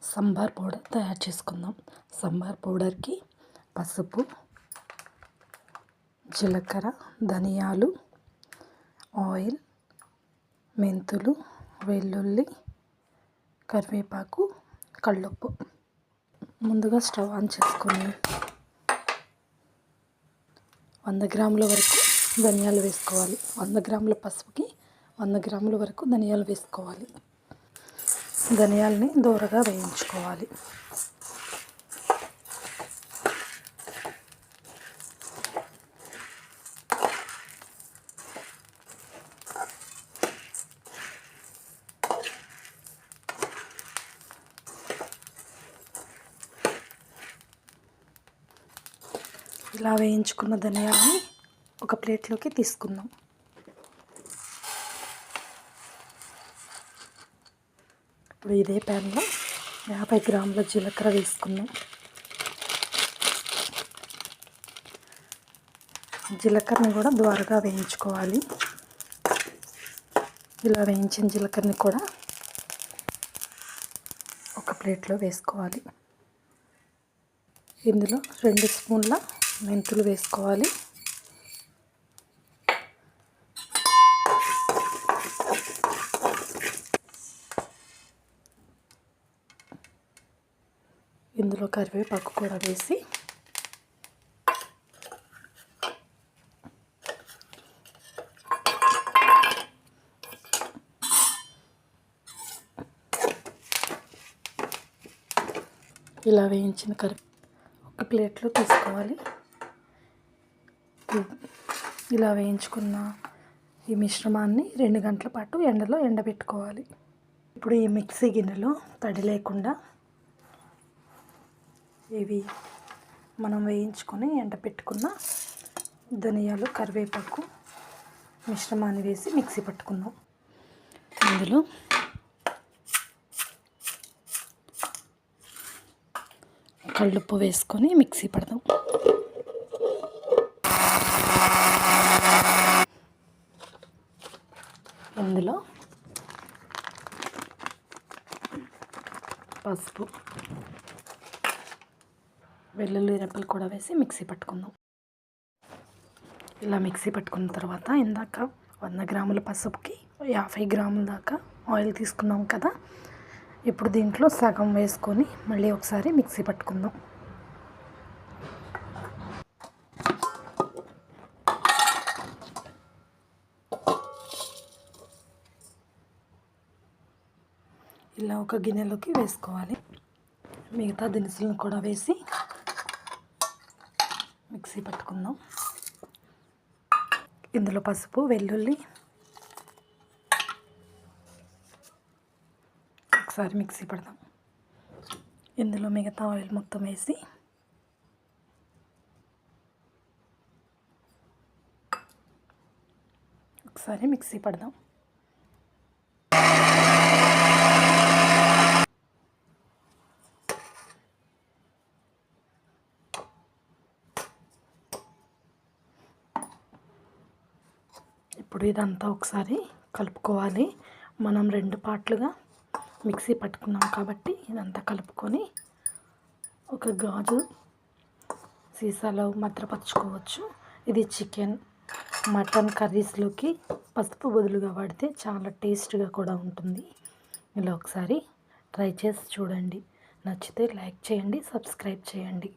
Sambar powder తయారు చేసుకుందాం. సాంబార్ పౌడర్కి పసుపు, జీలకర్ర, ధనియాలు, ఆయిల్, మెంతులు, వెల్లుల్లి, కరివేపాకు, కల్లుప్పు. ముందుగా స్టవ్ ఆన్ చేసుకొని 100 గ్రాముల వరకు ధనియాలు వేసుకోవాలి. 100 గ్రాముల పసుపుకి 100 గ్రాముల వరకు ధనియాలు వేసుకోవాలి. ధనియాలని దోరగా వేయించుకోవాలి. ఇలా వేయించుకున్న ధనియాలని ఒక ప్లేట్లోకి తీసుకుందాం. ఇప్పుడు ఇదే ప్యాన్లో 50 గ్రాముల జీలకర్ర వేసుకుందాం. జీలకర్రని కూడా ద్వారగా వేయించుకోవాలి. ఇలా వేయించిన జీలకర్రని కూడా ఒక ప్లేట్లో వేసుకోవాలి. ఇందులో 2 స్పూన్ల మెంతులు వేసుకోవాలి. ఇందులో కరివేపాకు కూడా వేసి ఇలా వేయించిన ఒక ప్లేట్లో తీసుకోవాలి. ఇలా వేయించుకున్న ఈ మిశ్రమాన్ని 2 గంటల పాటు ఎండలో ఎండబెట్టుకోవాలి. ఇప్పుడు ఈ మిక్సీ గిన్నెలో తడి లేకుండా ఇవి మనం వేయించుకొని ఎండబెట్టుకున్న ధనియాలు, కరివేపాకు మిశ్రమాన్ని వేసి మిక్సీ పట్టుకుందాం. ఇందులో కల్లుప్పు వేసుకొని మిక్సీ పడదాం. ఇందులో పసుపు, వెల్లుల్లి రెబ్బలు కూడా వేసి మిక్సీ పట్టుకుందాం. ఇలా మిక్సీ పట్టుకున్న తర్వాత ఇందాక 100 గ్రాముల పసుపుకి 50 గ్రాముల దాకా ఆయిల్ తీసుకున్నాం కదా, ఇప్పుడు దీంట్లో సగం వేసుకొని మళ్ళీ ఒకసారి మిక్సీ పట్టుకుందాం. ఇలా ఒక గిన్నెలోకి వేసుకోవాలి. మిగతా దినుసులను కూడా వేసి మిక్సీ పట్టుకుందాం. ఇందులో పసుపు, వెల్లుల్లి ఒకసారి మిక్సీ పడదాం. ఇందులో మిగతా ఆయిల్ మొత్తం వేసి ఒకసారి మిక్సీ పడదాం. ఇప్పుడు ఇదంతా ఒకసారి కలుపుకోవాలి. మనం 2 పార్ట్లుగా మిక్సీ పట్టుకున్నాం కాబట్టి ఇదంతా కలుపుకొని ఒక గాజు సీసాలో భద్రపరచుకోవచ్చు. ఇది చికెన్, మటన్ కర్రీస్లోకి పసుపు బదులుగా వాడితే చాలా టేస్ట్గా కూడా ఉంటుంది. ఇలా ఒకసారి ట్రై చేసి చూడండి. నచ్చితే లైక్ చేయండి, సబ్స్క్రైబ్ చేయండి.